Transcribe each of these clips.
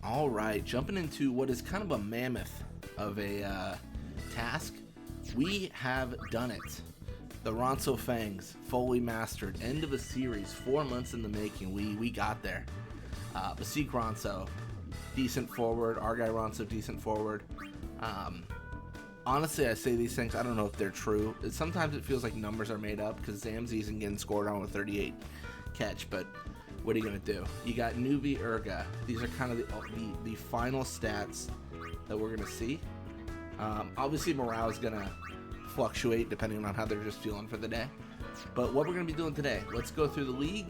All right, jumping into what is kind of a mammoth of a task. We have done it. The Ronso Fangs, fully mastered. End of a series, 4 months in the making. We got there. Basique Ronso, decent forward. Our guy Ronso, decent forward. Honestly, I say these things, I don't know if they're true. Sometimes it feels like numbers are made up because Zamzi isn't getting scored on with 38 catch, but what are you going to do? You got Nuvi Urga. These are kind of the final stats that we're going to see. Obviously, morale is going to fluctuate depending on how they're just feeling for the day. But what we're going to be doing today, let's go through the league.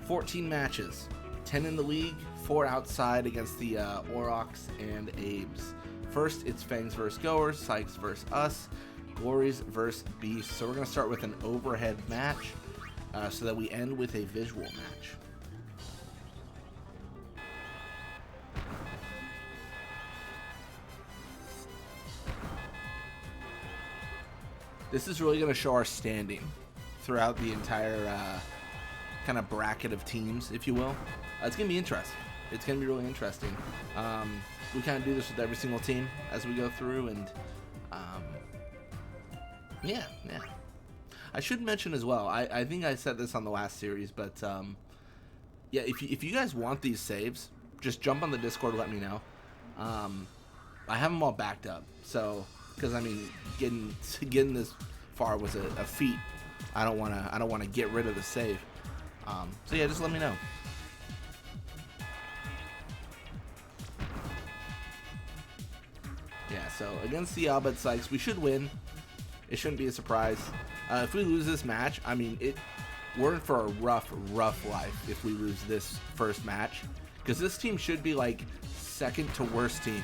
14 matches, 10 in the league, 4 outside against the Aurochs and Abes. First, it's Fangs versus Goers, Sykes versus us, Glories versus Beasts. So we're going to start with an overhead match so that we end with a visual match. This is really going to show our standing throughout the entire kind of bracket of teams, if you will. It's going to be interesting. It's going to be really interesting. We kind of do this with every single team as we go through, and yeah. I should mention as well, I think I said this on the last series, but yeah, if you guys want these saves, just jump on the Discord, let me know. I have them all backed up, so because I mean, getting this far was a feat. I don't want to get rid of the save. So yeah, just let me know. Yeah, so against the Albert Sykes, we should win. It shouldn't be a surprise. If we lose this match, I mean, we're in for a rough life if we lose this first match, because this team should be like second to worst team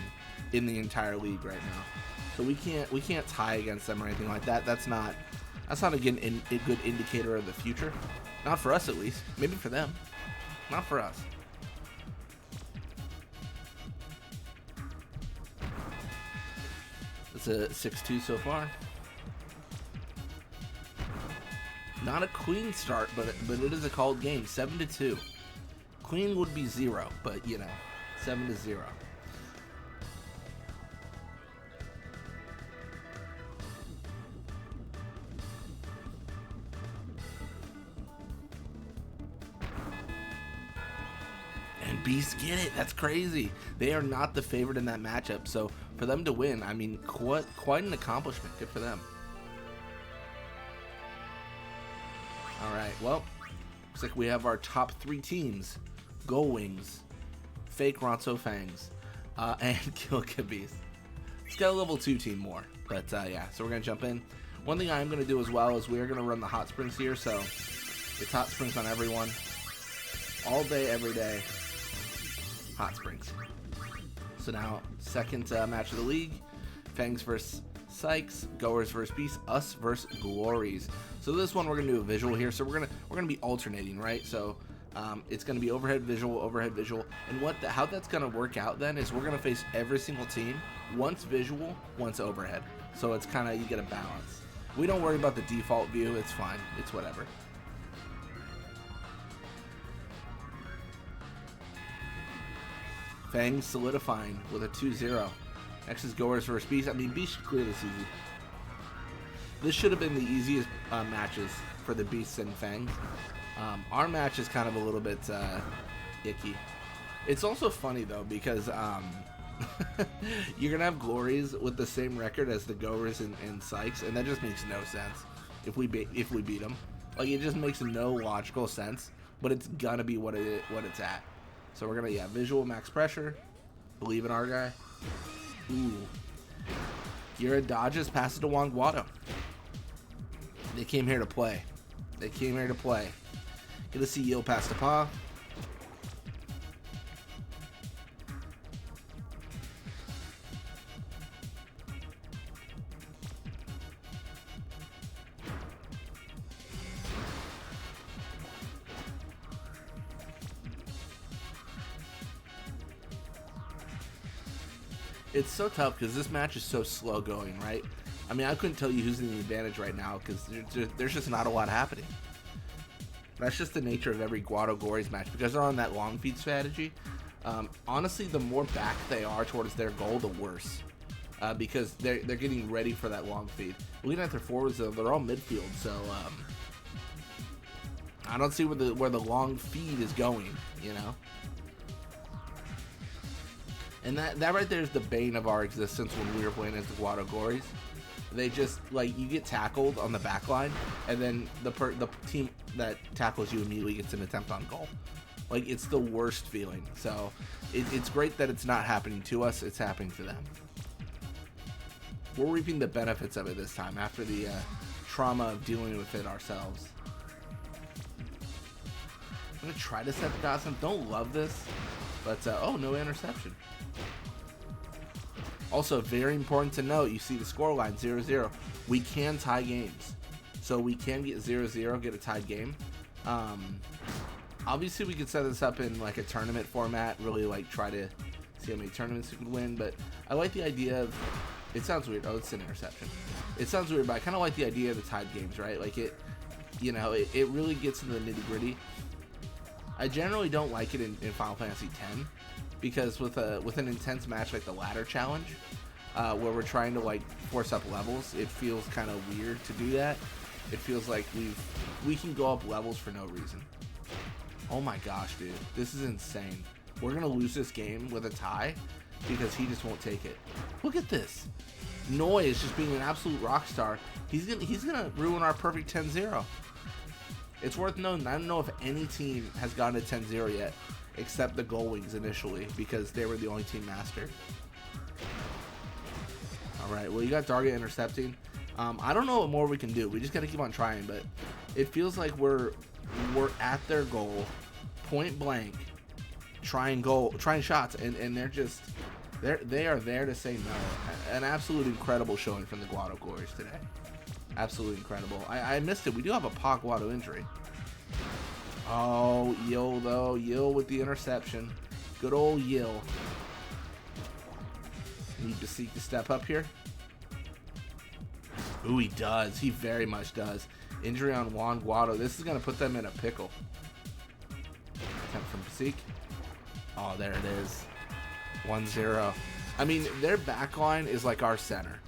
in the entire league right now. So we can't tie against them or anything like that. That's not a good indicator of the future. Not for us, at least. Maybe for them. Not for us. It's a 6-2 so far. Not a clean start, but it is a called game. 7-2. Clean would be 0, but you know, 7-0. And Beasts get it. That's crazy. They are not the favorite in that matchup, so for them to win, I mean, quite an accomplishment. Good for them. All right, well, looks like we have our top 3 teams: Goal Wings, Fake Ronso Fangs, and Kill Beast. It's got a level 2 team more, but yeah, so we're going to jump in. One thing I'm going to do as well is we're going to run the hot springs here, so it's hot springs on everyone. All day, every day, hot springs. So now, second match of the league, Fangs versus Sykes, Goers versus Beasts, us versus Glories. So this one we're gonna do a visual here. So we're gonna be alternating, right? So it's gonna be overhead visual, and how that's gonna work out then is we're gonna face every single team once visual, once overhead. So it's kind of, you get a balance. We don't worry about the default view. It's fine. It's whatever. Fangs solidifying with a 2-0. Next is Goers versus Beast. I mean, Beast should clear this easy. This should have been the easiest matches for the Beasts and Fangs. Our match is kind of a little bit icky. It's also funny, though, because you're going to have Glories with the same record as the Goers and Sykes, and that just makes no sense if we beat them. Like, it just makes no logical sense, but it's going to be what it's at. So we're going to, visual max pressure. Believe in our guy. Ooh. Gira dodges, passes to Wangguado. They came here to play. Get to see Yield pass to Pa. It's so tough because this match is so slow going, right? I mean, I couldn't tell you who's in the advantage right now because there's just not a lot happening. That's just the nature of every Guado Gories match because they're on that long feed strategy. Honestly, the more back they are towards their goal, the worse. Because they're getting ready for that long feed. Looking at their forwards, though, they're all midfield, so I don't see where the long feed is going, you know. And that right there is the bane of our existence when we were playing as the Guado Gories. They just, like, you get tackled on the back line, and then the team that tackles you immediately gets an attempt on goal. Like, it's the worst feeling. So it's great that it's not happening to us, it's happening to them. We're reaping the benefits of it this time after the trauma of dealing with it ourselves. I'm gonna try to set the dots. Don't love this, but oh, no interception. Also, very important to note, you see the scoreline 0-0. We can tie games, so we can get 0-0, get a tied game. Obviously, we could set this up in like a tournament format, really like try to see how many tournaments we could win. But I like the idea of. It sounds weird. Oh, it's an interception. It sounds weird, but I kind of like the idea of the tied games, right? Like it, you know, it really gets into the nitty gritty. I generally don't like it in Final Fantasy X because with an intense match like the ladder challenge, where we're trying to like force up levels, it feels kind of weird to do that. It feels like we can go up levels for no reason. Oh my gosh, dude, this is insane. We're gonna lose this game with a tie because he just won't take it. Look at this. Noi is just being an absolute rock star. He's gonna ruin our perfect 10-0. It's worth noting, I don't know if any team has gotten a 10-0 yet, except the Gullwings initially, because they were the only team mastered. Alright, well, you got Darga intercepting. I don't know what more we can do. We just gotta keep on trying, but it feels like we're at their goal, point blank, trying shots, and they're just they are there to say no. An absolute incredible showing from the Guado Gories today. Absolutely incredible. I missed it. We do have a Pac Guado injury. Oh, Yil though. Yil with the interception. Good old Yil. Need to seek to step up here. Ooh, he does. He very much does. Injury on Juan Guado. This is going to put them in a pickle. Attempt from Pasique. Oh, there it is. 1-0. I mean, their back line is like our center,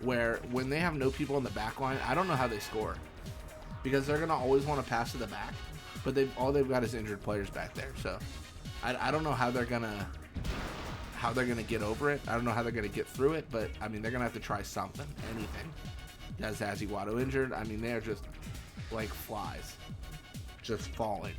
where when they have no people in the back line, I don't know how they score, because they're going to always want to pass to the back, but all they've got is injured players back there. So I don't know how they're going to get over it. I don't know how they're going to get through it, but I mean, they're going to have to try something, anything. Has Zazie Guado injured? I mean, they're just like flies, just falling.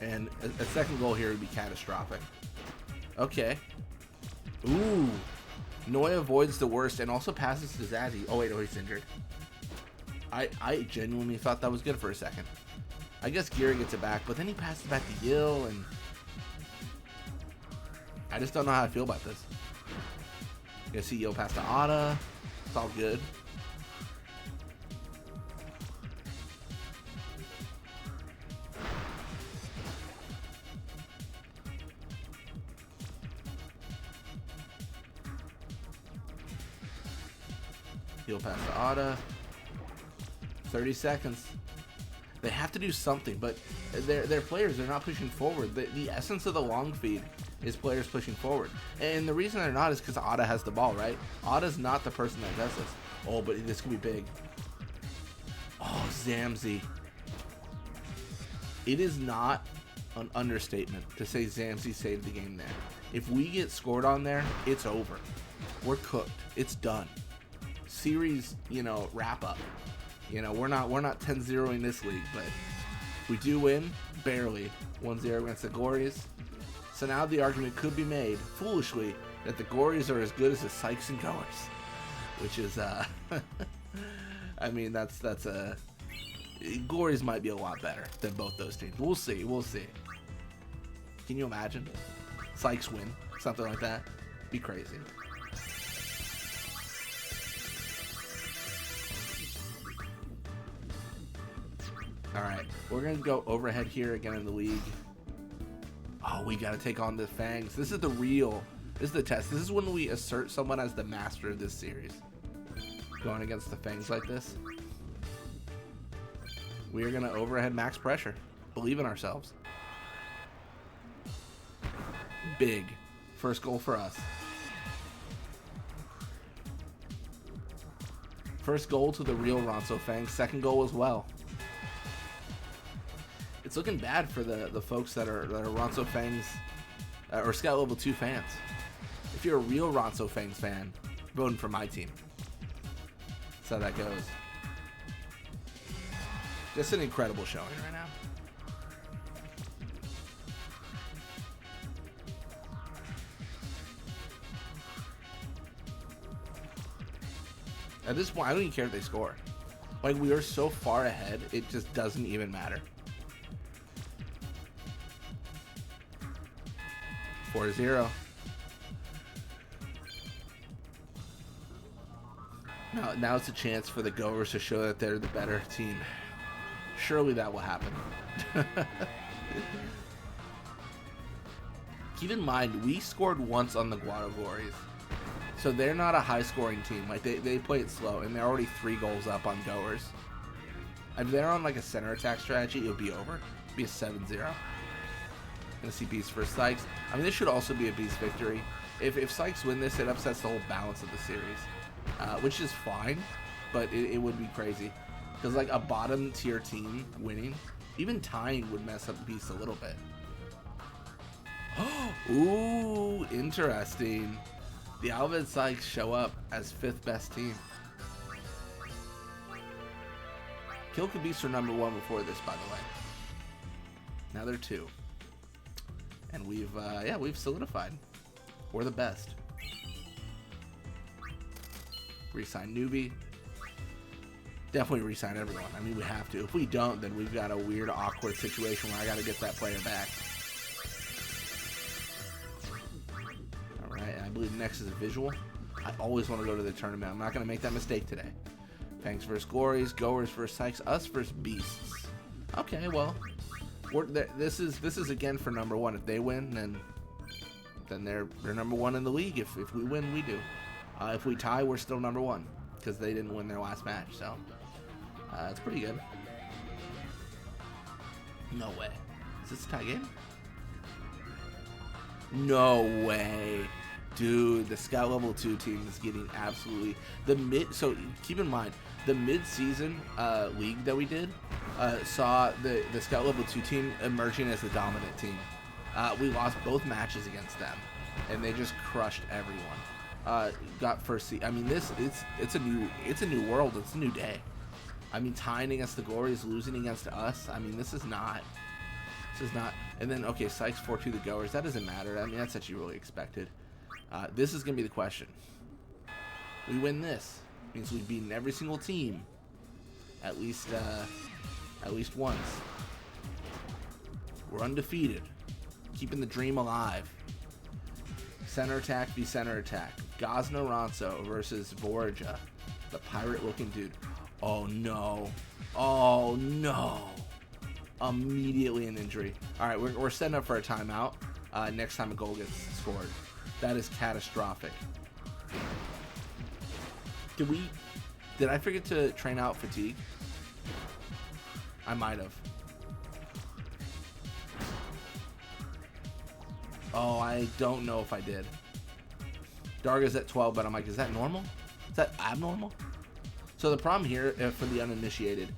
And a second goal here would be catastrophic. Okay. Ooh. Noi avoids the worst and also passes to Zazie. Oh, wait, he's injured. I genuinely thought that was good for a second. I guess Gira gets it back, but then he passes back to Yil, and I just don't know how I feel about this. You gonna see Yil pass to Ada. It's all good. He'll pass to Ada. 30 seconds. They have to do something, but they're players. They're not pushing forward. The essence of the long feed is players pushing forward. And the reason they're not is because Ada has the ball, right? Ada's not the person that does this. Oh, but this could be big. Oh, Zamzi. It is not an understatement to say Zamzi saved the game there. If we get scored on there, it's over. We're cooked. It's done. Series, wrap up. We're not 10-0ing this league, but we do win barely 1-0 against the Gories. So now the argument could be made, foolishly, that the Gories are as good as the Sykes and Goers, which is I mean, that's Gories might be a lot better than both those teams. We'll see. Can you imagine? Sykes win, something like that. Be crazy. All right, we're going to go overhead here again in the league. Oh, we got to take on the Fangs. This is the test. This is when we assert someone as the master of this series. Going against the Fangs like this. We are going to overhead max pressure. Believe in ourselves. Big. First goal for us. First goal to the real Ronso Fangs. Second goal as well. It's looking bad for the folks that are Ronso Fangs or Scout Level 2 fans. If you're a real Ronso Fangs fan, voting for my team. That's how that goes. Just an incredible showing right now. At this point, I don't even care if they score. Like, we are so far ahead, it just doesn't even matter. 4-0. Now it's a chance for the Goers to show that they're the better team. Surely that will happen. Keep in mind, we scored once on the Guadavories. So they're not a high-scoring team. Like, they play it slow, and they're already 3 goals up on Goers. If they're on, like, a center attack strategy, it'll be over. It'll be a 7-0. Gonna see Beast versus Sykes. I mean, this should also be a Beast victory. If Sykes win this, it upsets the whole balance of the series. Which is fine, but it would be crazy. Because, like, a bottom-tier team winning, even tying would mess up Beast a little bit. Ooh, interesting. The Alvid Sykes show up as 5th best team. Kilka Beasts were number 1 before this, by the way. Now they're 2. And we've solidified. We're the best. Resign Newbie. Definitely resign everyone. I mean, we have to. If we don't, then we've got a weird, awkward situation where I got to get that player back. Alright, I believe next is a visual. I always want to go to the tournament. I'm not going to make that mistake today. Fangs versus Glories, Goers versus Sykes, us versus Beasts. Okay, well, this is again for number 1. If they win, then they're number 1 in the league. If we win, we do. If we tie, we're still number 1 because they didn't win their last match. So it's pretty good. No way. Is this a tie game? No way. Dude, the Scout Level 2 team is getting absolutely so keep in mind, the mid-season league that we did saw the Scout Level 2 team emerging as the dominant team. We lost both matches against them, and they just crushed everyone. Got first seed. I mean, it's a new world. It's a new day. I mean, tying against the Glories, losing against us. I mean, this is not. And then, okay, Sykes 4-2 the Goers. That doesn't matter. I mean, that's what you really expected. This is going to be the question. We win this. Means we've beaten every single team. At least once. We're undefeated. Keeping the dream alive. Center attack v center attack. Gosna Ronso versus Borja. The pirate-looking dude. Oh, no. Oh, no. Immediately an injury. All right, we're setting up for a timeout next time a goal gets scored. That is catastrophic. Did I forget to train out fatigue? I might have. Oh, I don't know if I did. Darga's at 12, but I'm like, is that normal? Is that abnormal? So the problem here for the uninitiated,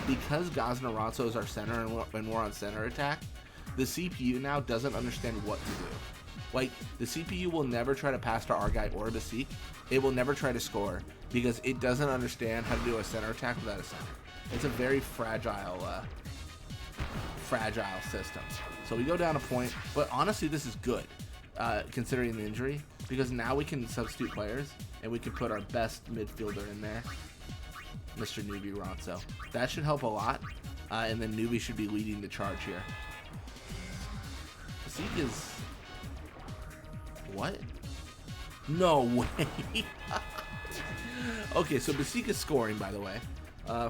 because Gosna Ronso is our center and we're on center attack, the CPU now doesn't understand what to do. Like, the CPU will never try to pass to our guy or Basik. It will never try to score because it doesn't understand how to do a center attack without a center. It's a very fragile system. So we go down a point, but honestly, this is good considering the injury because now we can substitute players and we can put our best midfielder in there, Mr. Newbie Ronso. That should help a lot, and then Newbie should be leading the charge here. Basik is... What? No way. Okay, so Basik is scoring, by the way.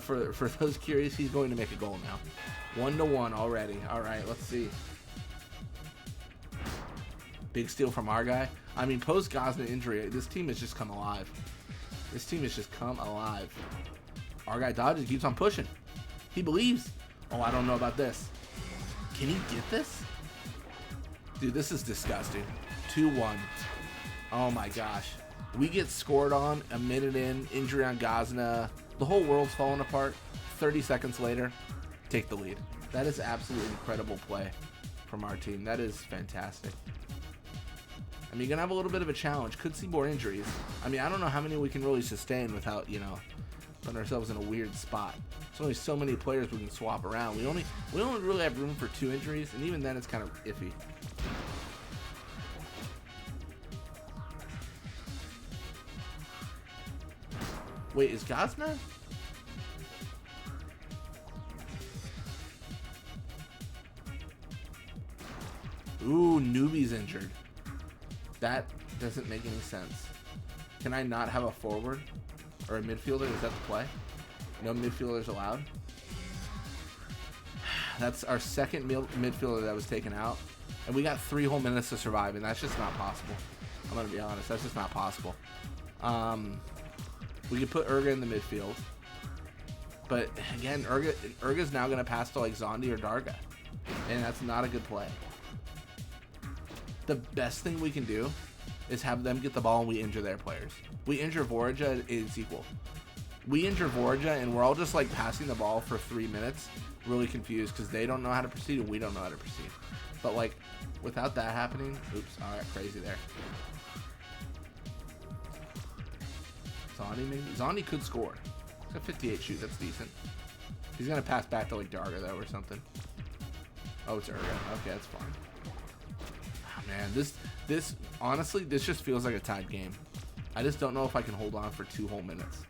For those curious, he's going to make a goal now. 1-1 already. All right, let's see. Big steal from our guy. I mean, post Gazna injury, this team has just come alive. This team has just come alive. Our guy dodges, keeps on pushing. He believes. Oh, I don't know about this. Can he get this? Dude, this is disgusting. 2-1. Oh my gosh. We get scored on a minute in, injury on Gazna. The whole world's falling apart. 30 seconds later, take the lead. That is absolutely incredible play from our team. That is fantastic. I mean, you're going to have a little bit of a challenge. Could see more injuries. I mean, I don't know how many we can really sustain without, you know, putting ourselves in a weird spot. There's only so many players we can swap around. We only really have room for 2 injuries, and even then it's kind of iffy. Wait, is Gazna? Ooh, Newbie's injured. That doesn't make any sense. Can I not have a forward or a midfielder? Is that the play? No midfielders allowed. That's our second midfielder that was taken out, and we got 3 whole minutes to survive, and that's just not possible. I'm gonna be honest, that's just not possible. We could put Urga in the midfield, but again, Urga's now gonna pass to like Zondi or Darga, and that's not a good play. The best thing we can do is have them get the ball and we injure their players. We injure Vorja, it's equal. We injure Vorja and we're all just like passing the ball for 3 minutes, really confused because they don't know how to proceed and we don't know how to proceed. But like, without that happening, oops, I got crazy there. Zondi maybe? Zondi could score. He's got 58 shoot, that's decent. He's gonna pass back to like Darga though or something. Oh, it's Urga. Okay, that's fine. Man, this honestly, this just feels like a tied game. I just don't know if I can hold on for 2 whole minutes.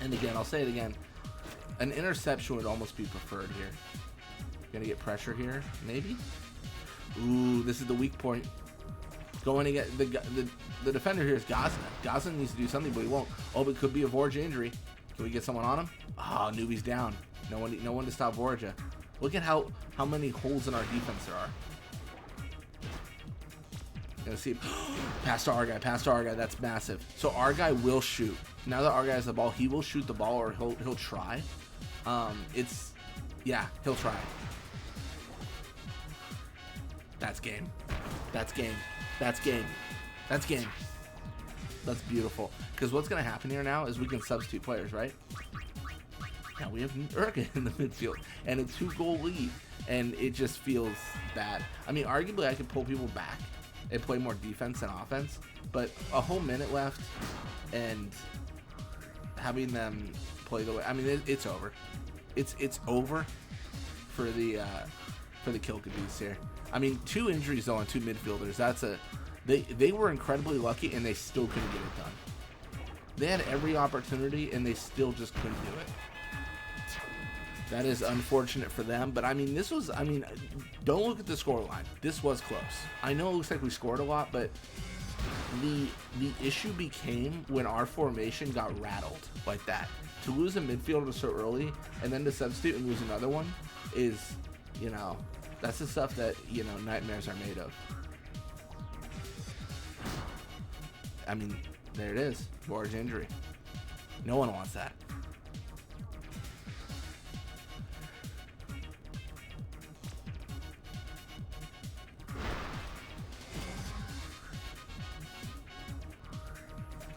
And again, I'll say it again. An interception would almost be preferred here. Gonna get pressure here, maybe? Ooh, this is the weak point. Going to get the defender here is Gazna. Gazna needs to do something, but he won't. Oh, but it could be a Vorja injury. Can we get someone on him? Ah, Newbie's down. No one to stop Vorja. Look at how many holes in our defense there are. Gonna see. Pass to our guy. That's massive. So our guy will shoot. Now that our guy has the ball, he will shoot the ball, or he'll try. He'll try. That's game. That's game. That's game. That's game. That's beautiful. Because what's gonna happen here now is we can substitute players, right? Now we have Urga in the midfield and a 2-goal lead, and it just feels bad. I mean, arguably I could pull people back and play more defense than offense, but a whole minute left and having them play the way, I mean, it's over. It's over for the Kilkabees here. I mean, 2 injuries though on 2 midfielders. That's they were incredibly lucky and they still couldn't get it done. They had every opportunity and they still just couldn't do it. That is unfortunate for them, but I mean, don't look at the scoreline. This was close. I know it looks like we scored a lot, but the issue became when our formation got rattled like that. To lose a midfielder so early and then to substitute and lose another one is, you know, that's the stuff that, you know, nightmares are made of. I mean, there it is. Large injury. No one wants that.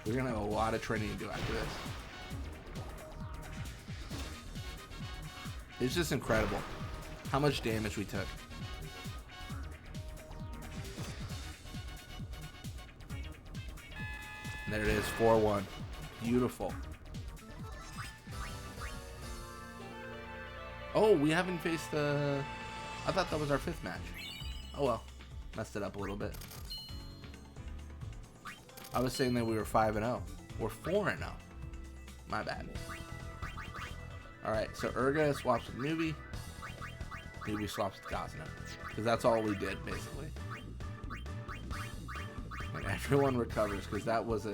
We're going to have a lot of training to do after this. It's just incredible how much damage we took. And there it is, 4-1. Beautiful. Oh, we haven't faced I thought that was our 5th match. Oh well, messed it up a little bit. I was saying that we were 5-0. We're 4-0. My bad. Alright, so Urga swaps with Newbie. Newbie swaps with Gazna. Because that's all we did, basically. And everyone recovers, because that was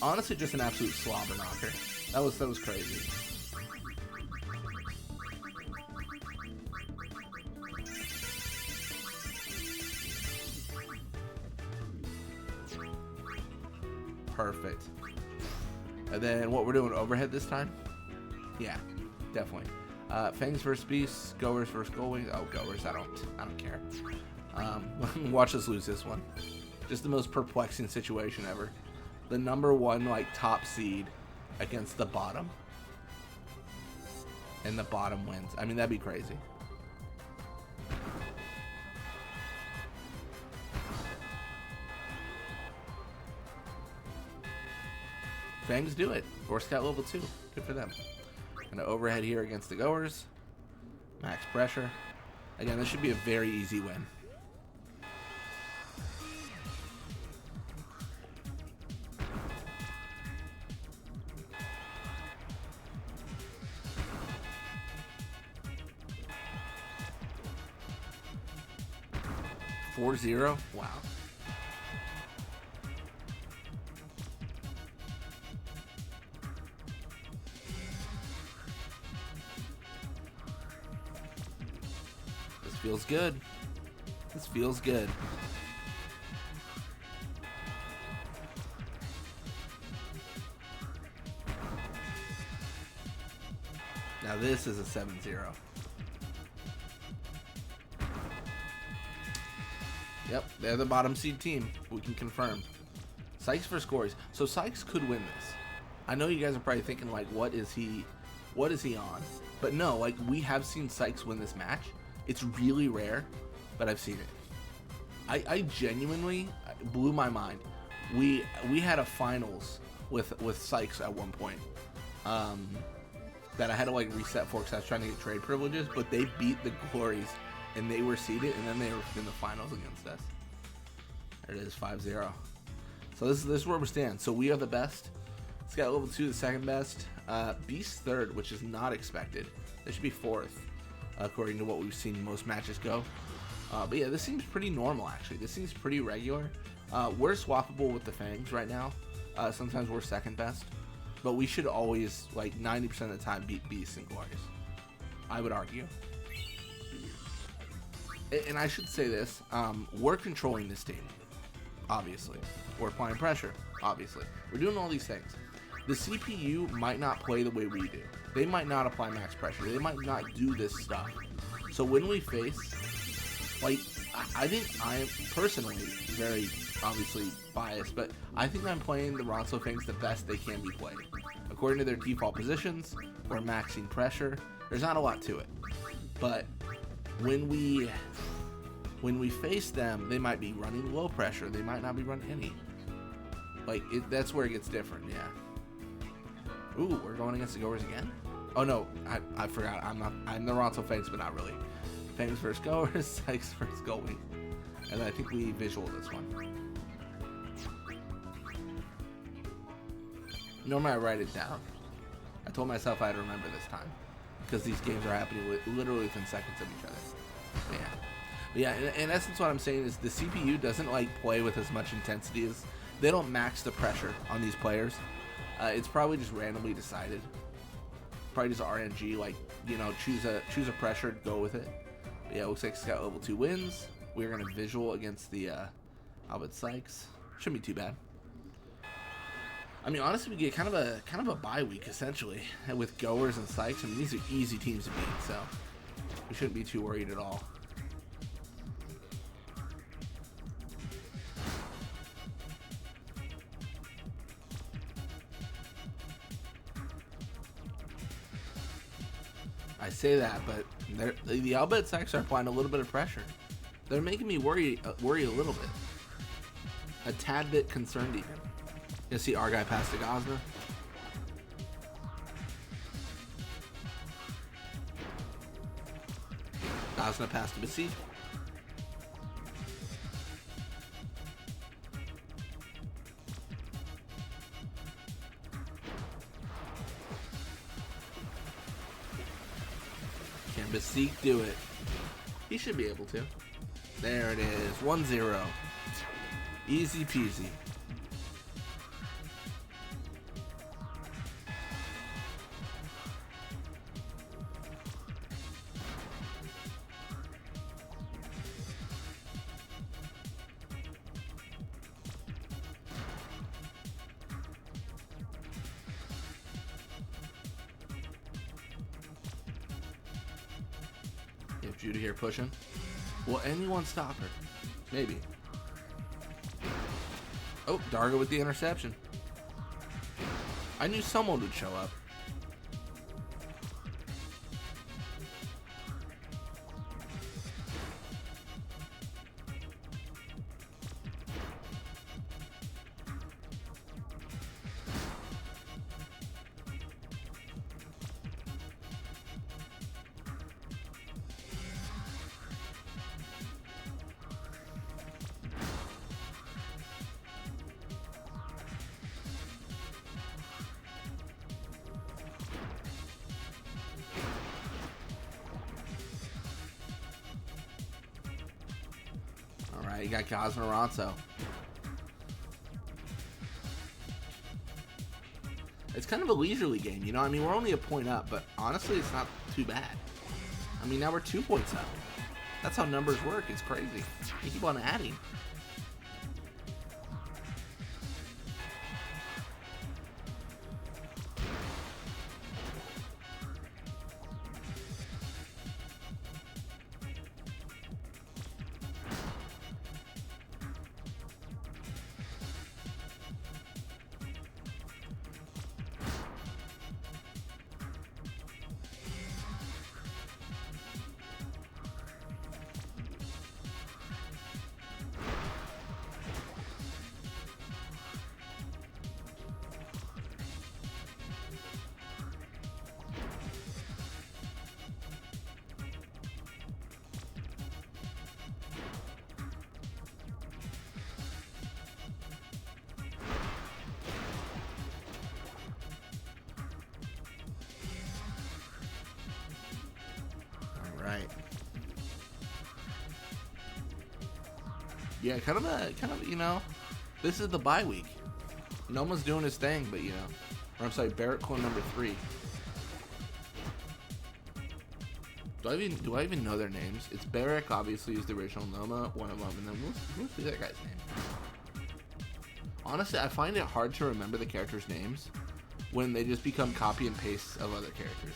honestly just an absolute slobber knocker. That was crazy. Perfect. And then what we're doing, overhead this time? Yeah, definitely. Fangs versus Beasts, Goers versus Goldwings. Oh, Goers, I don't care. Watch us lose this one. Just the most perplexing situation ever. The number one, like, top seed against the bottom. And the bottom wins. I mean, that'd be crazy. Fangs do it. Gore Scout level 2. Good for them. Gonna overhead here against the Goers. Max pressure. Again, this should be a very easy win. Four zero. Wow. This feels good. This feels good. Now this is a 7-0. Yep, they're the bottom seed team. We can confirm. Sykes versus Gories. So Sykes could win this. I know you guys are probably thinking, like, what is he on? But no, like, we have seen Sykes win this match. It's really rare, but I've seen it. I genuinely blew my mind. We had a finals with Sykes at one point that I had to, like, reset for because I was trying to get trade privileges, but they beat the Glories and they were seeded, and then they were in the finals against us. There it is, 5-0. So this is where we stand. So we are the best. It's got level 2, the second best. Beast third, which is not expected. They should be fourth, according to what we've seen most matches go. But yeah, this seems pretty normal, actually. This seems pretty regular. We're swappable with the Fangs right now. Sometimes we're second best. But we should always, like, 90% of the time, beat Beasts and Glories. I would argue. And I should say this, we're controlling this team, obviously. We're applying pressure, obviously. We're doing all these things. The CPU might not play the way we do. They might not apply max pressure. They might not do this stuff. So when we face, like, I think I am personally very, obviously, biased, but I think I'm playing the Ronso Fangs the best they can be played. According to their default positions, we're maxing pressure. There's not a lot to it. But when we face them, they might be running low pressure. They might not be running any. Like, that's where it gets different, yeah. Ooh, we're going against the Goers again? Oh no, I forgot. I'm the Ronso Fangs, but not really. Fangs versus Goers, Sykes versus Goldwing. And I think we visual this one. Normally I write it down. I told myself I'd remember this time, because these games are happening literally within seconds of each other. But yeah, in essence, what I'm saying is the CPU doesn't, like, play with as much intensity as they don't max the pressure on these players. It's probably just randomly decided. Probably just RNG, like, you know, choose a pressure, go with it. But yeah, it looks like it's got level 2 wins. We're gonna visual against the Albert Sykes. Shouldn't be too bad. I mean, honestly, we get kind of a bye week essentially with Goers and Sykes. I mean, these are easy teams to beat, so we shouldn't be too worried at all. I say that, but the Albert Sykes are applying a little bit of pressure. They're making me worry a little bit, a tad bit concerned even. You see our guy pass to Gosner. Gosner pass to Missy. Can Mystique do it? He should be able to. There it is, 1-0. Easy peasy. If Judah here pushing. Will anyone stop her? Maybe. Oh, Dargo with the interception. I knew someone would show up. You got Gaz and Ronso. It's kind of a leisurely game, you know? I mean, we're only a point up, but honestly, it's not too bad. I mean, now we're 2 points up. That's how numbers work. It's crazy. You keep on adding. Right. Yeah, kind of, you know, this is the bye week. Noma's doing his thing, but, you know, or I'm sorry, Barrett clone number 3. Do I even know their names? It's Barrick, obviously, is the original Noma, one of them, and then what's the other guy's name? Honestly, I find it hard to remember the characters' names when they just become copy and paste of other characters.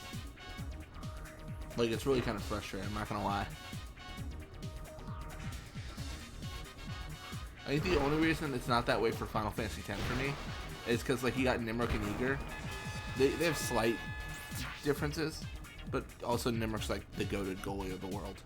Like, it's really kind of frustrating, I'm not gonna lie. I think the only reason it's not that way for Final Fantasy X for me is because, like, you got Nimrok and Eager. They have slight differences, but also Nimrok's like the goated goalie of the world.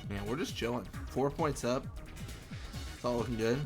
Man, we're just chilling. 4 points up. It's all looking good.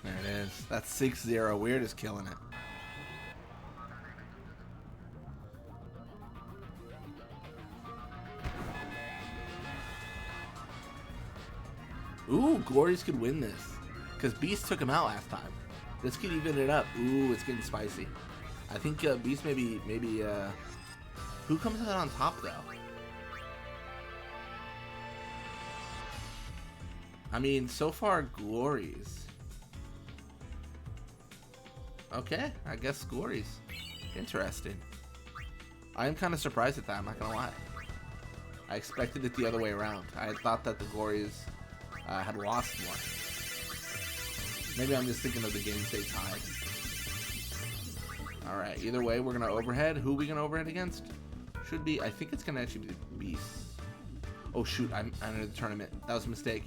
There it is. That's 6-0. We're just killing it. Ooh, Glories could win this. Because Beast took him out last time. This could even it up. Ooh, it's getting spicy. I think Beast maybe, who comes out on top, though? I mean, so far, Glories. Okay, I guess Glories. Interesting. I am kind of surprised at that, I'm not gonna lie. I expected it the other way around. I thought that the Gories had lost more. Maybe I'm just thinking of the game state tied. Alright, either way, we're going to overhead. Who are we going to overhead against? Should be, I think it's going to actually be the Beasts. Oh shoot, I'm in the tournament. That was a mistake.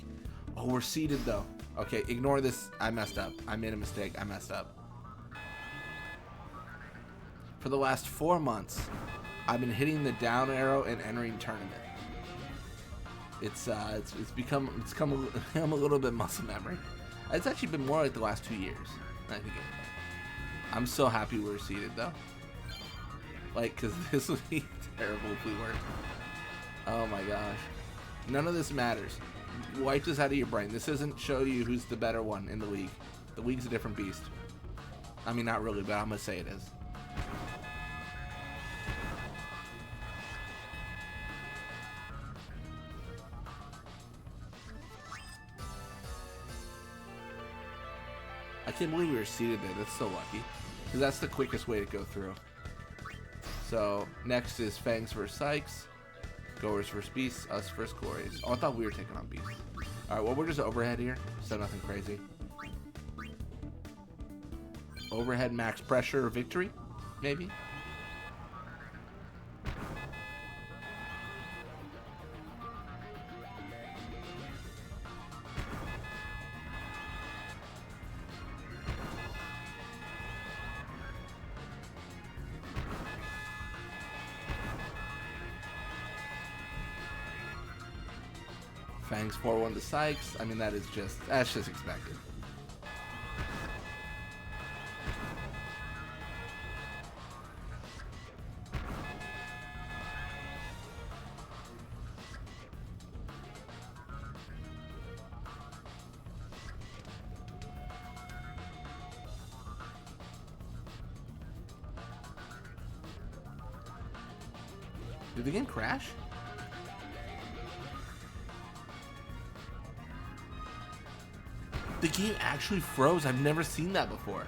Oh, we're seeded though. Okay, ignore this. I messed up. I made a mistake. I messed up. For the last 4 months, I've been hitting the down arrow and entering tournament. It's become a little bit muscle memory. It's actually been more like the last 2 years. I think I'm so happy we're seeded though. Like, cause this would be terrible if we weren't. Oh my gosh. None of this matters. Wipe this out of your brain. This doesn't show you who's the better one in the league. The league's a different beast. I mean, not really, but I'm gonna say it is. I can't believe we were seated there. That's so lucky. Because that's the quickest way to go through. So, next is Fangs vs. Sykes. Goers versus Beasts, us versus Gories. Oh, I thought we were taking on Beasts. Alright, well, we're just overhead here, so nothing crazy. Overhead max pressure victory, maybe? Fangs 4-1 to Sykes. I mean, that's just expected. Did the game crash? The game actually froze. I've never seen that before.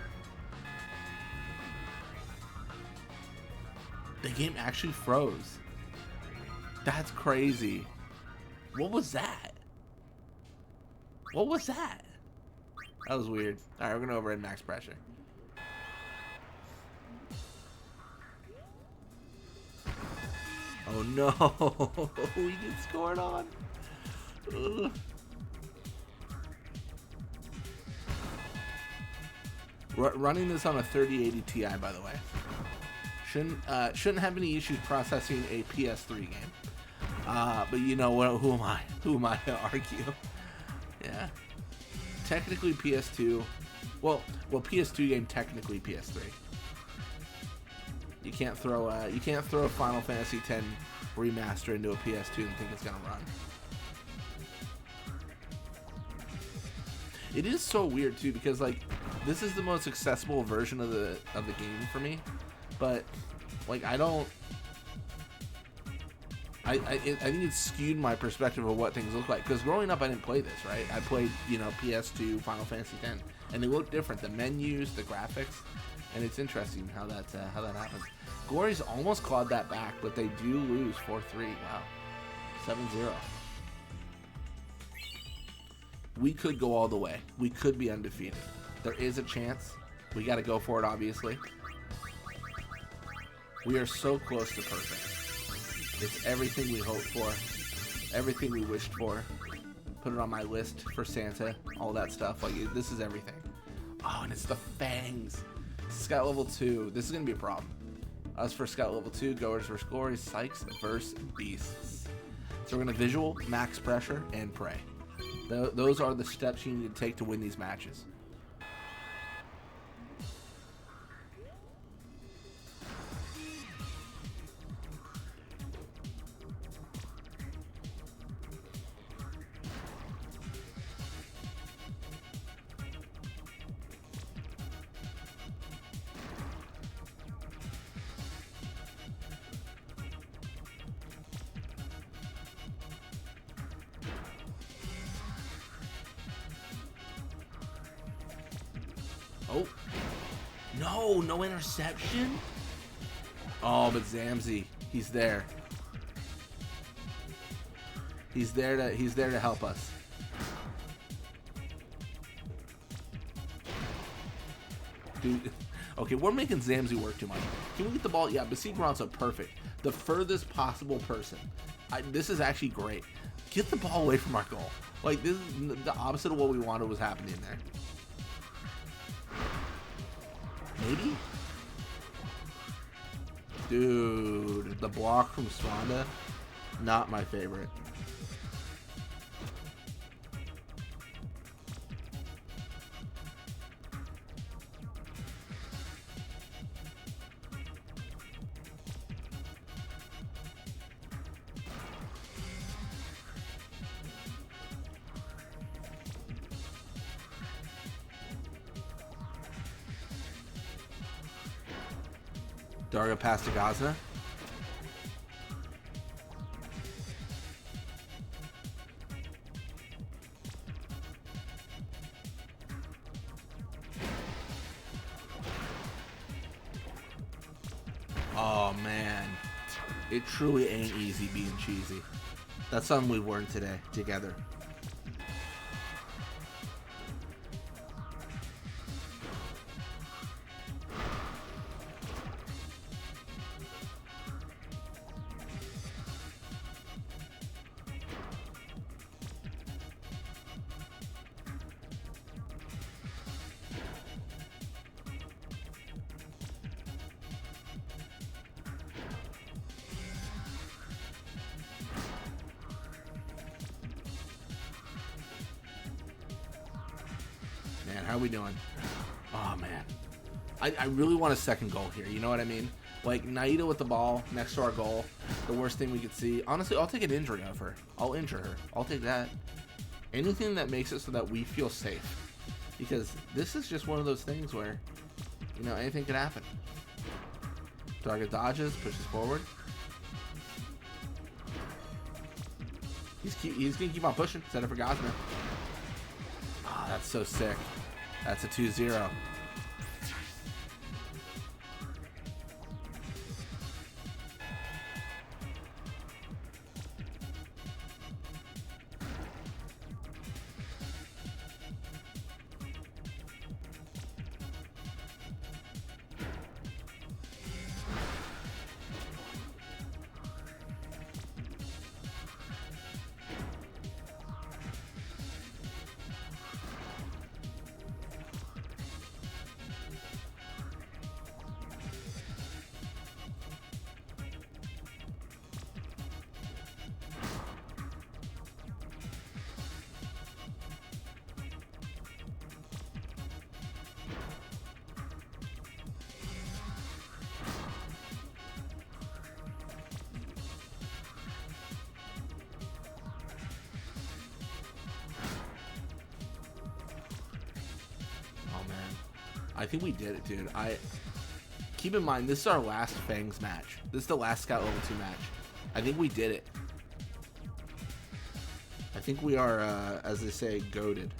The game actually froze. That's crazy. What was that? What was that? That was weird. Alright, we're gonna overhead max pressure. Oh no. We get scored on. Ugh. Running this on a 3080 Ti, by the way, shouldn't have any issues processing a PS3 game. But you know what? Who am I? Who am I to argue? Yeah. Technically PS2. Well, PS2 game technically PS3. You can't throw a Final Fantasy X remaster into a PS2 and think it's gonna run. It is so weird too, because like this is the most accessible version of the game for me, but like I think it's skewed my perspective of what things look like, because growing up I didn't play this, right? I played, you know, PS2, Final Fantasy X, and they look different, the menus, the graphics, and it's interesting how that happens. Gories almost clawed that back, but they do lose 4-3. Wow, 7-0. We could go all the way. We could be undefeated. There is a chance. We got to go for it, obviously. We are so close to perfect. It's everything we hoped for, everything we wished for. Put it on my list for Santa, all that stuff. Like, this is everything. Oh, and it's the Fangs. Scout level 2. This is going to be a problem. Us for Scout level 2, Goers versus Gories, Sykes versus Beasts. So we're going to visual, max pressure, and pray. Those are the steps you need to take to win these matches. Oh, no interception? Oh, but Zamzi, he's there. He's there to help us. Dude, okay, we're making Zamzi work too much. Can we get the ball? Yeah, Besiege Ronso, perfect. The furthest possible person. This is actually great. Get the ball away from our goal. Like, this is the opposite of what we wanted was happening there. Maybe? Dude, the block from Swanda, not my favorite. Darga passed to Gazna. Oh man, it truly ain't easy being cheesy. That's something we've learned today together. Man, how are we doing? Oh, man. I really want a second goal here. You know what I mean? Like, Naida with the ball next to our goal. The worst thing we could see. Honestly, I'll take an injury of her. I'll injure her. I'll take that. Anything that makes it so that we feel safe. Because this is just one of those things where, you know, anything could happen. Target dodges, pushes forward. He's going to keep on pushing. Set it for Gosman. Oh, that's so sick. That's a 2-0. I think we did it, dude. Keep in mind, this is our last Fangs match. This is the last Scout Level 2 match. I think we did it. I think we are, as they say, goated.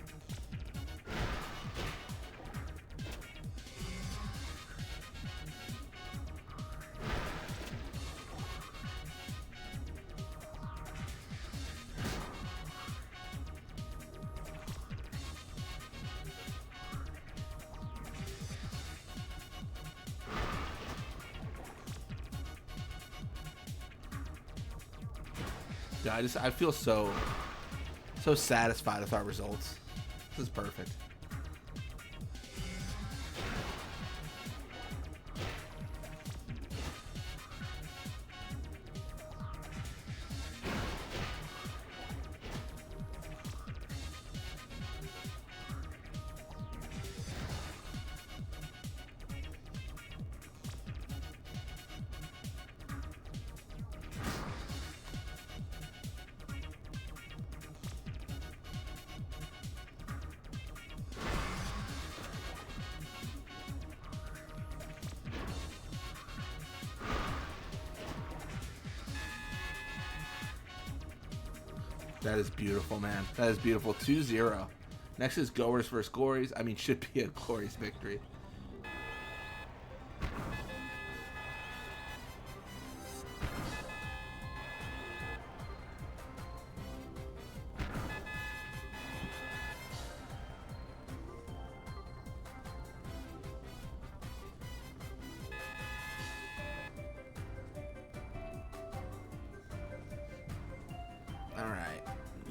Yeah, I feel so satisfied with our results. This is perfect. That is beautiful, man. That is beautiful. 2-0. Next is Goers versus Glories. I mean, should be a glorious victory.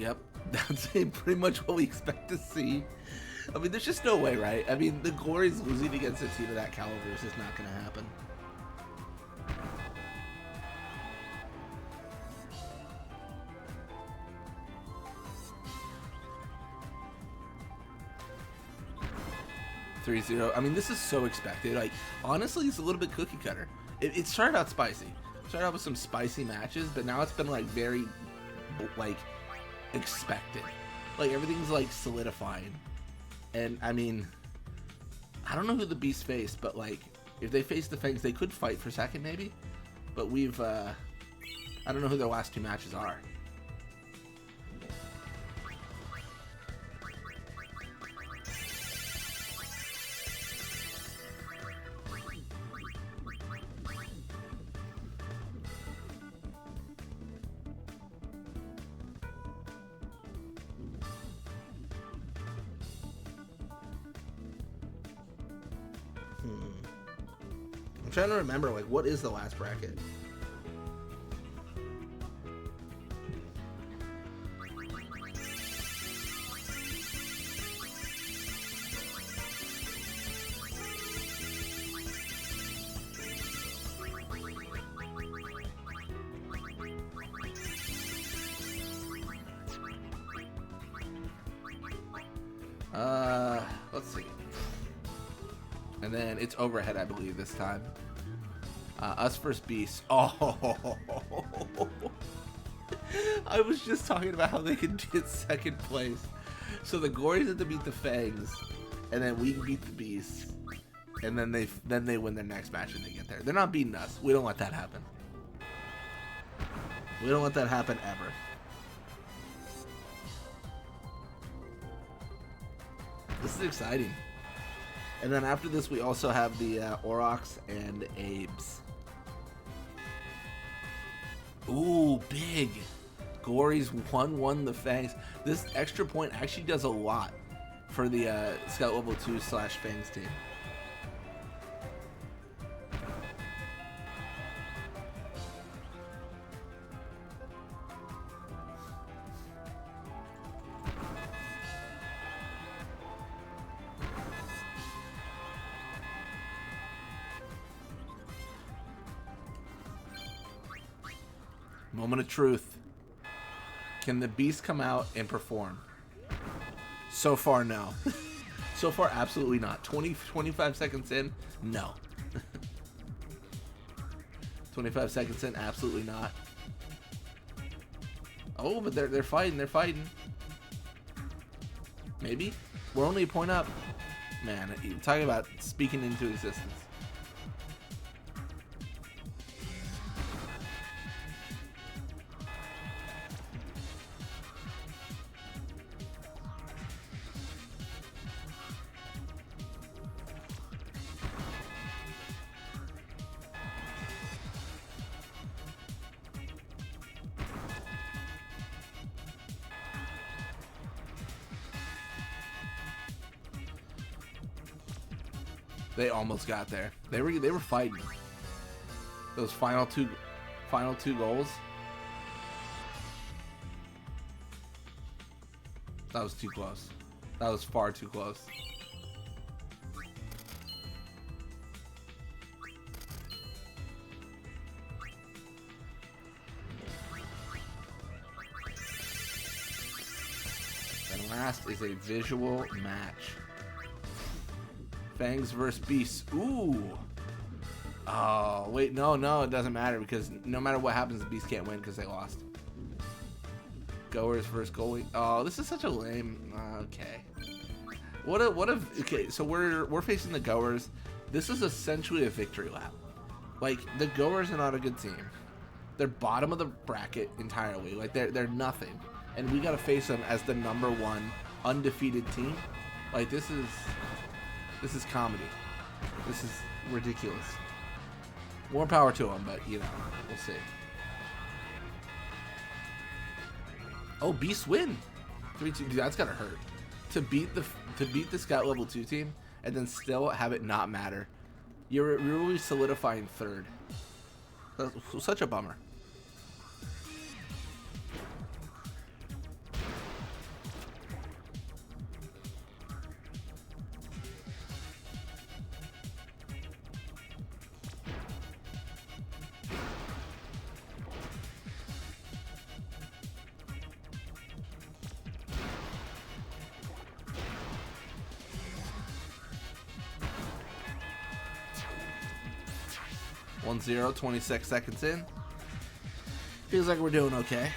Yep, that's pretty much what we expect to see. I mean, there's just no way, right? I mean, the Glory's losing against a team of that caliber is just not going to happen. I mean, this is so expected. Like, honestly, it's a little bit cookie cutter. It started out spicy. Started out with some spicy matches, but now it's been like very, like, expected. Like, everything's like solidifying. And I mean, I don't know who the Beast faced, but like, if they face the Fangs, they could fight for second maybe. But I don't know who their last 2 matches are. I'm trying to remember, like, what is the last bracket? Let's see. And then it's overhead, I believe, this time. Us versus Beast. Oh, I was just talking about how they could get second place. So the Glories have to beat the Fangs, and then we beat the Beasts, and then they win their next match and they get there. They're not beating us. We don't let that happen. We don't let that happen ever. This is exciting. And then after this, we also have the Aurochs and Abes. Ooh, big. Glory's won the Fangs. This extra point actually does a lot for the Scout Level 2/Fangs team. Moment of truth. Can the Beast come out and perform? So far, no. So far, absolutely not. 25 seconds in, no. 25 seconds in, absolutely not. Oh, but they're fighting. They're fighting. Maybe. We're only a point up. Man, you're talking about speaking into existence. They almost got there. They were fighting. Those final two goals. That was too close. That was far too close. And last is a visual match. Fangs versus Beasts. Ooh. Oh, wait. No, it doesn't matter because no matter what happens, the Beasts can't win because they lost. Goers versus goalie. Oh, this is such a lame. Okay. What if? Okay, so we're facing the Goers. This is essentially a victory lap. Like, the Goers are not a good team. They're bottom of the bracket entirely. Like, they're nothing. And we got to face them as the #1 undefeated team. Like, this is comedy. This is ridiculous. More power to them, but, you know, we'll see. Oh, Beasts win. 3-2. Dude, that's gotta hurt. To beat the Scout Level 2 team and then still have it not matter. You're really solidifying third. That's such a bummer. 1-0, 26 seconds in. Feels like we're doing okay.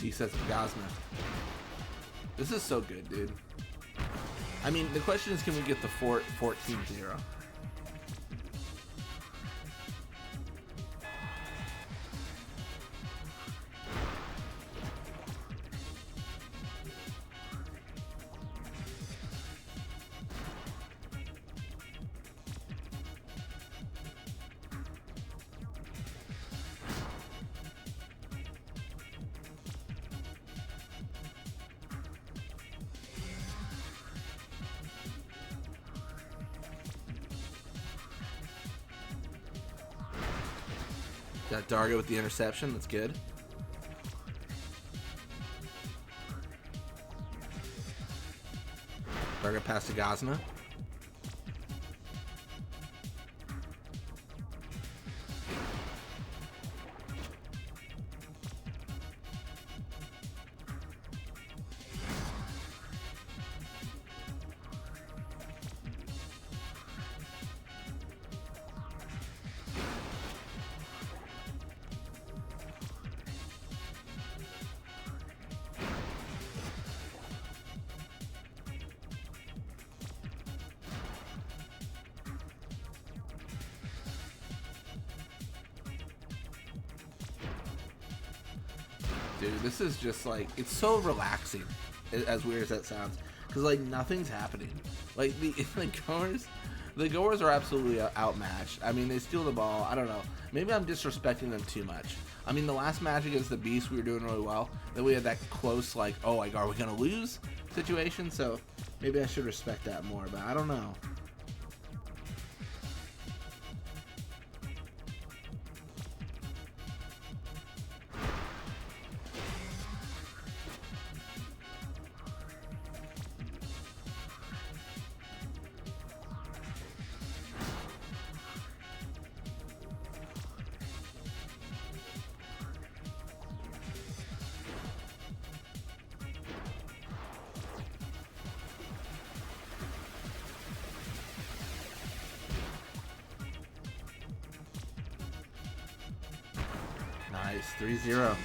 He says Gosma. This is so good, dude. I mean, the question is, can we get the 14-0? Got Dargo with the interception. That's good. Dargo pass to Gosma. Dude, this is just like, it's so relaxing, as weird as that sounds, because like nothing's happening. Like the goers are absolutely outmatched. I mean, they steal the ball. I don't know. Maybe I'm disrespecting them too much. I mean, the last match against the Beast, we were doing really well. Then we had that close, like, oh, like, are we gonna lose situation? So maybe I should respect that more. But I don't know. Nice, 3-0.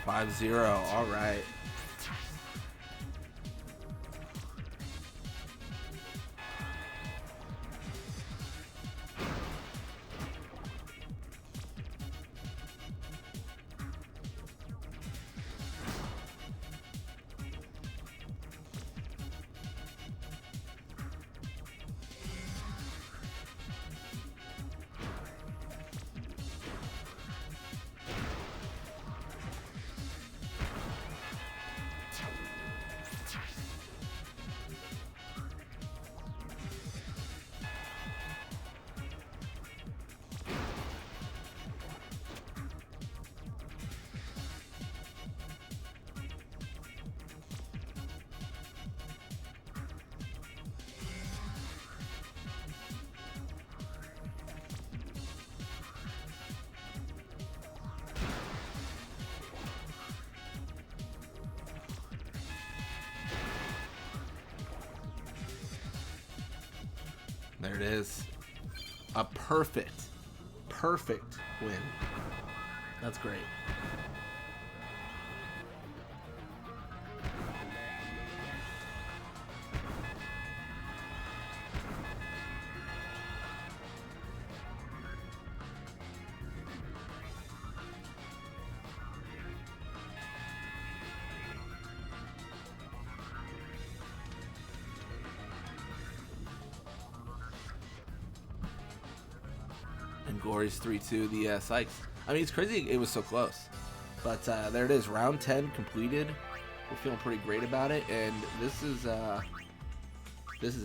Five zero. All right. it is. A perfect win. That's great. And Gory's 3-2 the Sykes. I mean, it's crazy it was so close. But there it is. Round 10 completed. We're feeling pretty great about it. And this is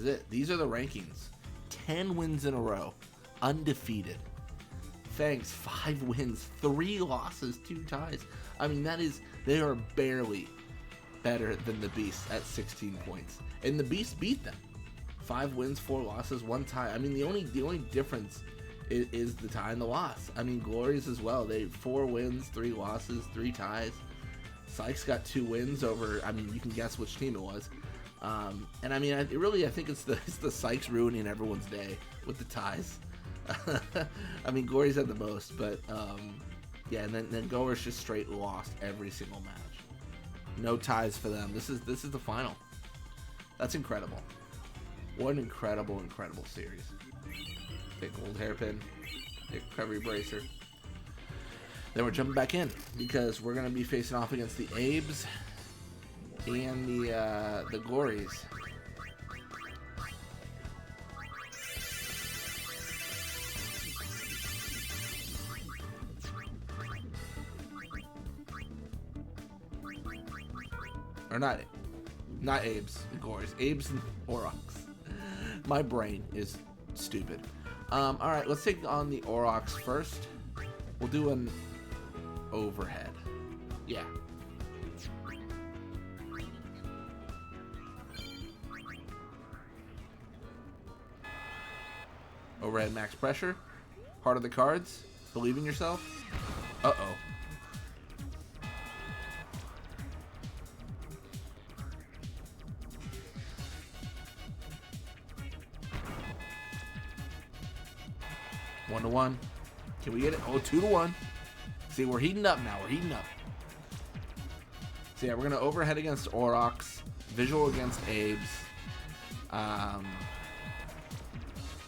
it. These are the rankings. 10 wins in a row. Undefeated. Fangs, 5 wins, 3 losses, 2 ties. I mean, they are barely better than the Beast at 16 points. And the Beast beat them. 5 wins, 4 losses, 1 tie. I mean, the only difference is the tie and the loss. I mean, Glory's as well. They 4 wins, 3 losses, 3 ties. Sykes got 2 wins over. I mean, you can guess which team it was. And I mean, I think it's the Sykes ruining everyone's day with the ties. I mean, Glory's had the most, but yeah. And then Goer's just straight lost every single match. No ties for them. This is the final. That's incredible. What an incredible series. Take Gold Hairpin, take Recovery Bracer. Then we're jumping back in because we're gonna be facing off against the Abes and the Glories. Or not Abes, the Glories. Abes and Aurochs. My brain is stupid. Alright, let's take on the Aurochs first. We'll do an overhead. Yeah. Overhead max pressure. Heart of the cards. Believe in yourself. Uh-oh. One to one. Can we get it? Oh, 2-1. See, we're heating up now. We're heating up. So yeah, we're gonna overhead against Aurochs, visual against Abes.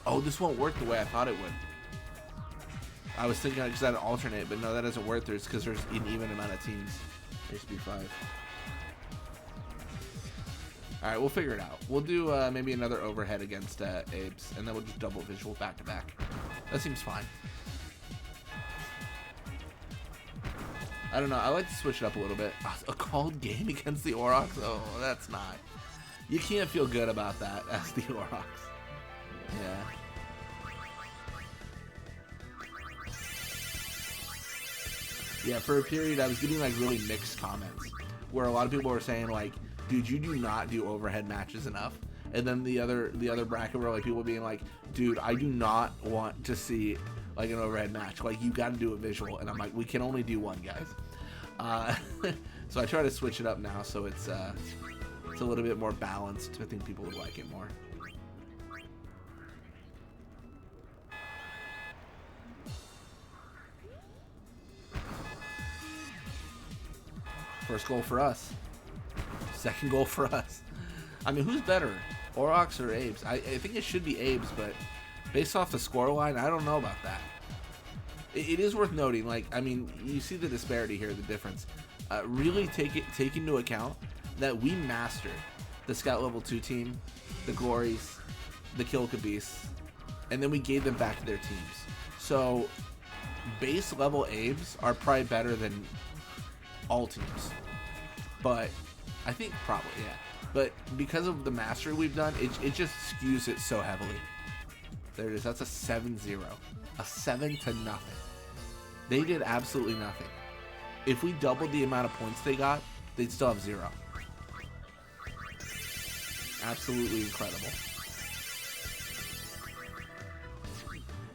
Oh, this won't work the way I thought it would. I was thinking I just had to alternate, but no, that doesn't work. There's because there's an even amount of teams. There used to be 5. All right, we'll figure it out. We'll do maybe another overhead against Abes, and then we'll just double visual back to back. That seems fine. I don't know. I like to switch it up a little bit. A called game against the Aurochs? Oh, that's not. You can't feel good about that as the Aurochs. Yeah. Yeah, for a period, I was getting like really mixed comments where a lot of people were saying like, dude, you do not do overhead matches enough. And then the other bracket were like people being like, dude, I do not want to see like an overhead match. Like, you got to do a visual. And I'm like, we can only do one, guys. So I try to switch it up now so it's a little bit more balanced. I think people would like it more. First goal for us. Second goal for us. I mean, who's better, Aurochs or Abes? I think it should be Abes, but based off the scoreline, I don't know about that. It is worth noting, like, I mean, you see the disparity here, the difference. Really take into account that we mastered the Scout Level 2 team, the Glories, the Kilkabeasts, and then we gave them back to their teams. So, base level Abes are probably better than all teams. But, I think probably, yeah. But because of the mastery we've done, it just skews it so heavily. There it is. That's a 7-0. A 7-0. They did absolutely nothing. If we doubled the amount of points they got, they'd still have 0. Absolutely incredible.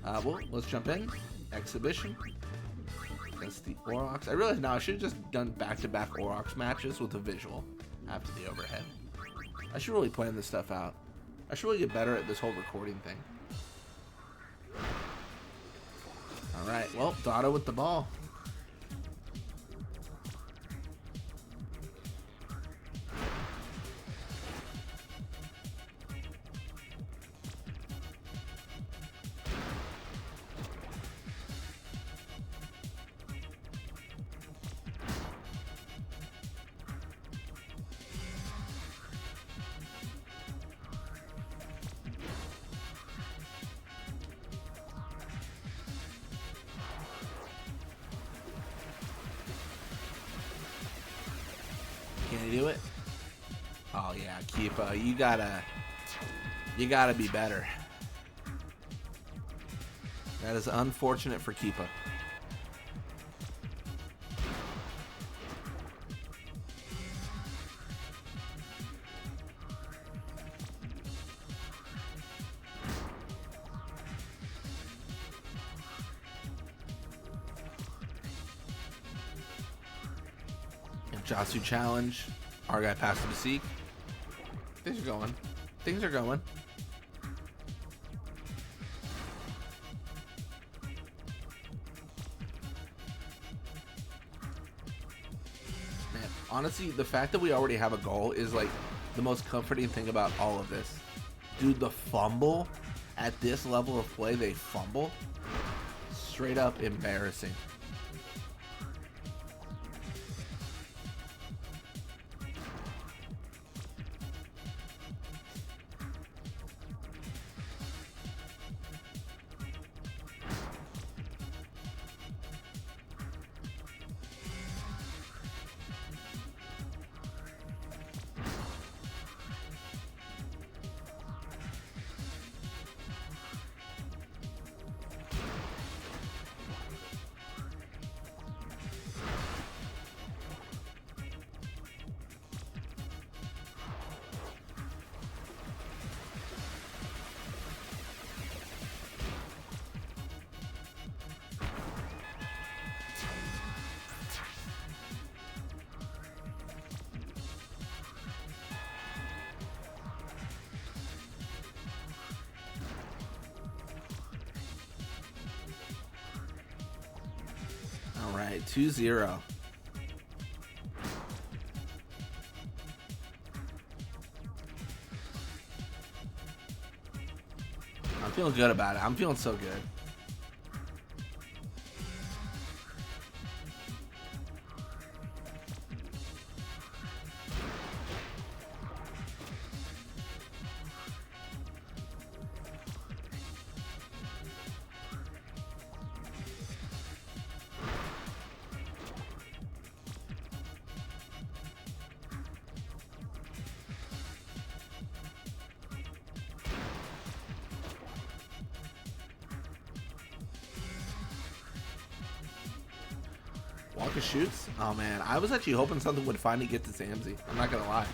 Well, let's jump in. Exhibition against the Aurochs. I realize now I should have just done back-to-back Aurochs matches with a visual after the overhead. I should really plan this stuff out. I should really get better at this whole recording thing. All right, well, Dotto with the ball. Can he do it? Oh yeah, Keepa, you gotta be better. That is unfortunate for Keepa. Jasu challenge. Our guy passed to Beseek. Things are going. Things are going. Man, honestly, the fact that we already have a goal is like the most comforting thing about all of this. Dude, the fumble at this level of play, they fumble. Straight up embarrassing. All right, 2-0. I'm feeling good about it. I'm feeling so good. Walker shoots? Oh man, I was actually hoping something would finally get to Zamzi. I'm not gonna lie.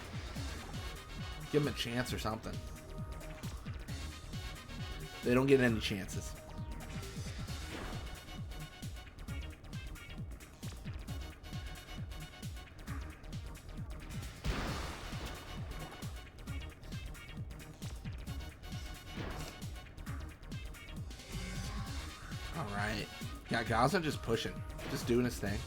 Give him a chance or something. They don't get any chances. All right. Yeah, Gaza just pushing. Just doing his thing.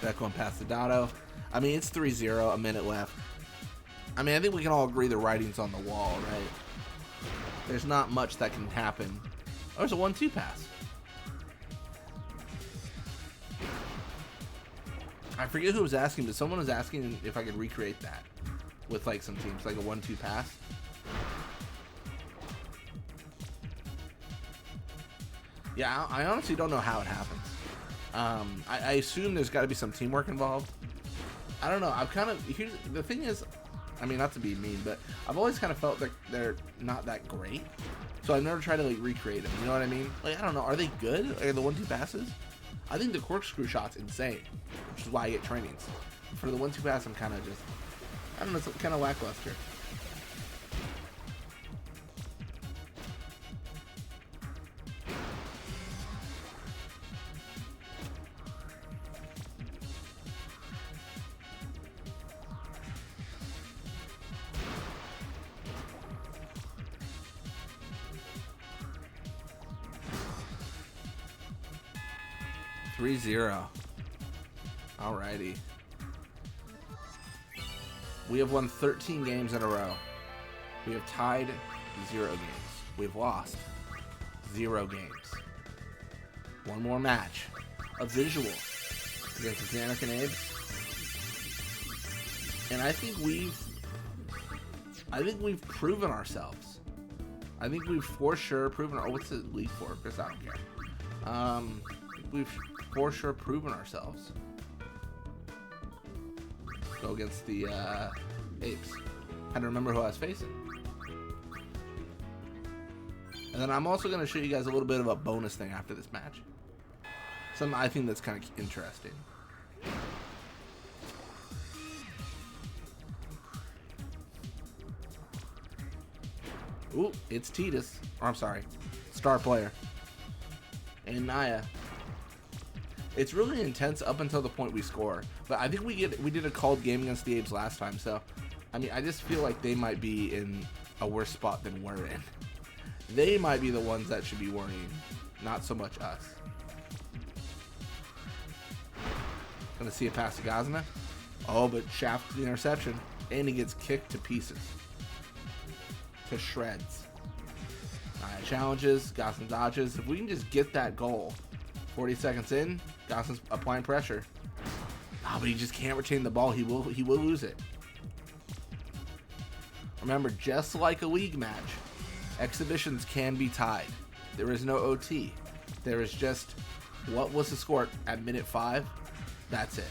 That going past the Dotto. I mean, it's 3-0, a minute left. I mean, I think we can all agree the writing's on the wall, right? There's not much that can happen. Oh, there's a 1-2 pass. I forget who was asking, but someone was asking if I could recreate that with like some teams, like a 1-2 pass. Yeah, I honestly don't know how it happens. I assume there's got to be some teamwork involved. I don't know. Here's the thing is, I mean, not to be mean, but I've always kind of felt that they're not that great. So I've never tried to like recreate them. You know what I mean? Like, I don't know. Are they good? Are the 1-2 passes? I think the corkscrew shot's insane, which is why I get trainings. for the 1-2 pass, I'm kind of just, I don't know, it's kind of lackluster. Zero. Alrighty. We have won 13 games in a row. We have tied 0 games. We've lost 0 games. One more match. A visual against Xanac and Abe. And I think we've proven ourselves. I think we've for sure proven our, what's the league for? Because I don't care. We've for sure proven ourselves. Go against the Apes. Had to remember who I was facing. And then I'm also going to show you guys a little bit of a bonus thing after this match. Something I think that's kind of interesting. Ooh, it's Titus. Or I'm sorry, star player. And Naya. It's really intense up until the point we score, but I think we did a called game against the Apes last time, so I mean I just feel like they might be in a worse spot than we're in. They might be the ones that should be worrying, not so much us. Gonna see a pass to Gazna. Oh, but Shaft the interception, and he gets kicked to pieces, to shreds. Alright, challenges, Gazna dodges. If we can just get that goal. 40 seconds in, Goslin's applying pressure. Oh, but he just can't retain the ball. He will lose it. Remember, just like a league match, exhibitions can be tied. There is no OT. There is just what was the score at minute 5. That's it.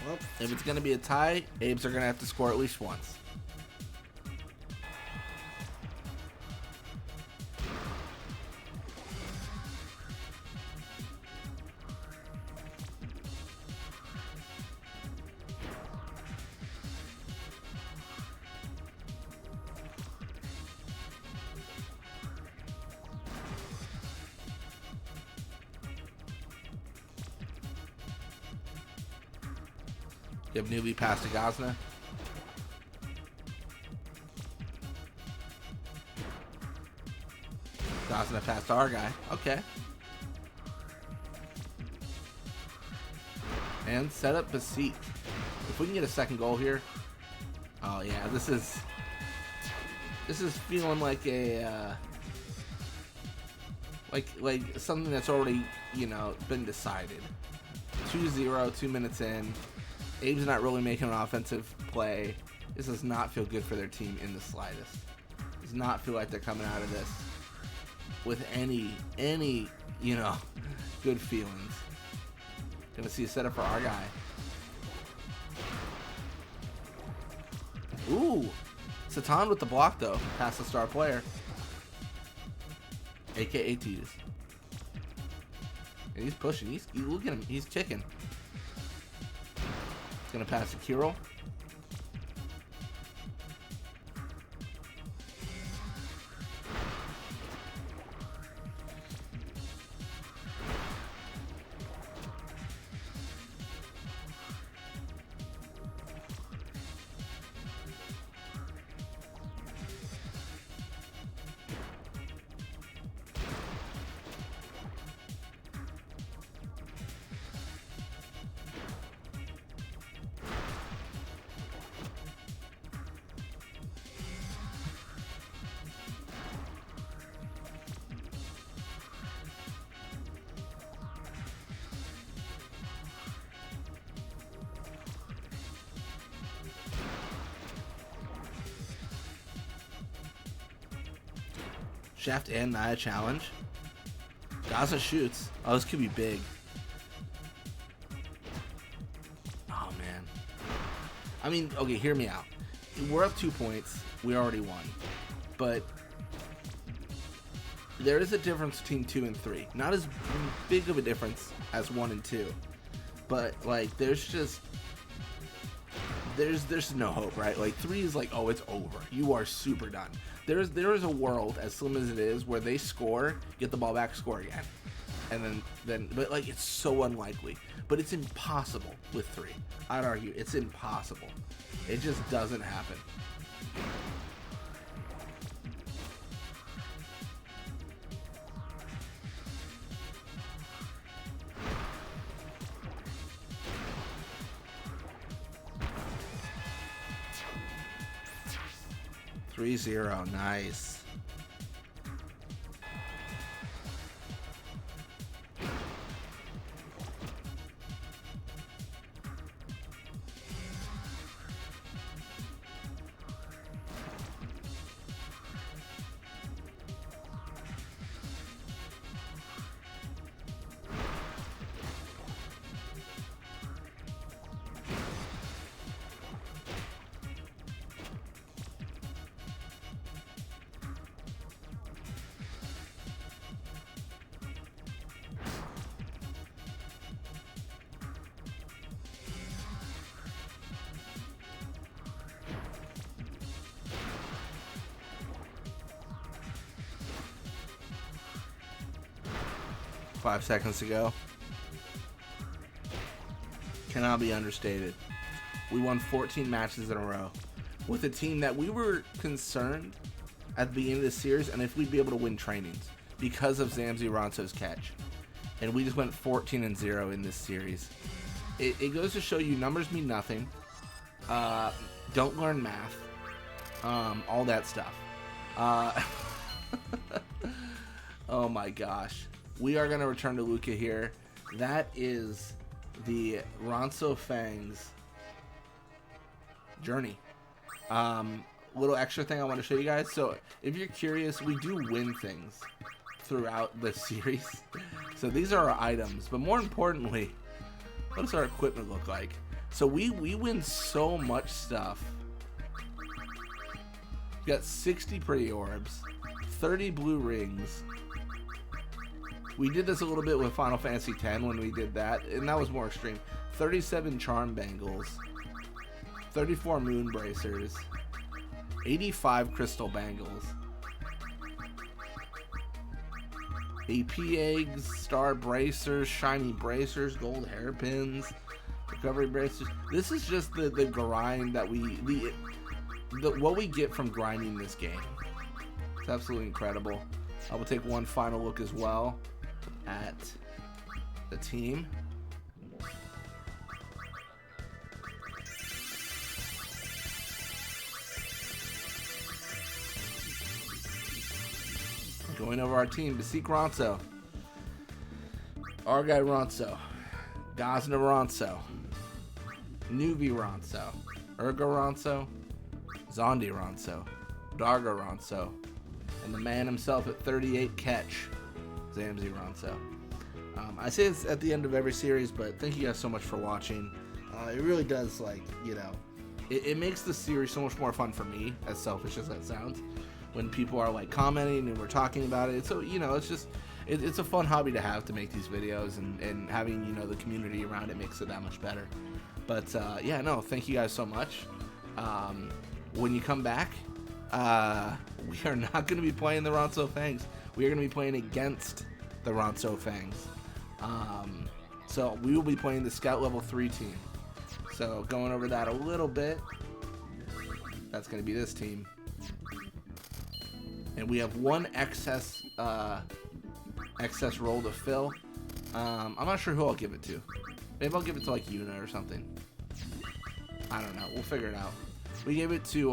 Well, if it's going to be a tie, Abes are going to have to score at least once. Give newbie pass to Gazna. Gazna pass to our guy. Okay. And set up Basit. If we can get a second goal here. Oh yeah, this is feeling like a like something that's already, you know, been decided. 2-0, 2 minutes in. Abe's not really making an offensive play. This does not feel good for their team in the slightest. Does not feel like they're coming out of this with any, you know, good feelings. Gonna see a setup for our guy. Ooh, Satan with the block though, past the star player, aka Titus. And he's pushing. He's look at him. He's kicking. Gonna pass to Kirill. Shaft and Naya challenge. Gaza shoots. Oh, this could be big. Oh, man. I mean, okay, hear me out. We're up 2 points. we already won. But there is a difference between 2 and 3. Not as big of a difference as 1 and 2. But, like, there's no hope, right? Like, 3 is like, oh, it's over. You are super done. There is a world, as slim as it is, where they score, get the ball back, score again. And then, but, like, it's so unlikely. But it's impossible with 3. I'd argue it's impossible. It just doesn't happen. Three 0, nice. Five seconds to go. Cannot be understated. We won 14 matches in a row with a team that we were concerned at the beginning of the series and if we'd be able to win trainings because of Zamzi Ronso's catch. And we just went 14-0 in this series. It goes to show you numbers mean nothing. Don't learn math. All that stuff. Oh my gosh. We are going to return to Luca here. That is the Ronso Fangs journey. Little extra thing I want to show you guys. So if you're curious, we do win things throughout the series. So these are our items. But more importantly, what does our equipment look like? So we win so much stuff. We got 60 pretty orbs, 30 blue rings. We did this a little bit with Final Fantasy X when we did that, and that was more extreme. 37 charm bangles, 34 moon bracers, 85 crystal bangles, AP eggs, star bracers, shiny bracers, gold hairpins, recovery bracers. This is just the grind that what we get from grinding this game. It's absolutely incredible. I will take one final look as well at the team. Going over our team, Basique Ronso, our guy Ronso, Gazna Ronso, Nuvi Ronso, Urga Ronso, Zondi Ronso, Darga Ronso, and the man himself at 38 catch, Zamzi Ronso. I say this at the end of every series, but thank you guys so much for watching. It really does, like, you know, it makes the series so much more fun for me, as selfish as that sounds, when people are like commenting and we're talking about it. So, you know, it's just it's a fun hobby to have, to make these videos, and having, you know, the community around it makes it that much better. But yeah, no, thank you guys so much. When you come back, we are not going to be playing the Ronso Fangs. We are going to be playing against the Ronso Fangs. So we will be playing the Scout Level 3 team. So going over that a little bit, that's going to be this team. And we have one excess role to fill. I'm not sure who I'll give it to. Maybe I'll give it to like Yuna or something. I don't know. We'll figure it out. We gave it to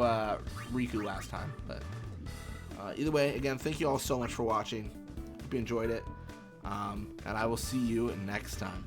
Riku last time, but either way, again, thank you all so much for watching. Hope you enjoyed it, and I will see you next time.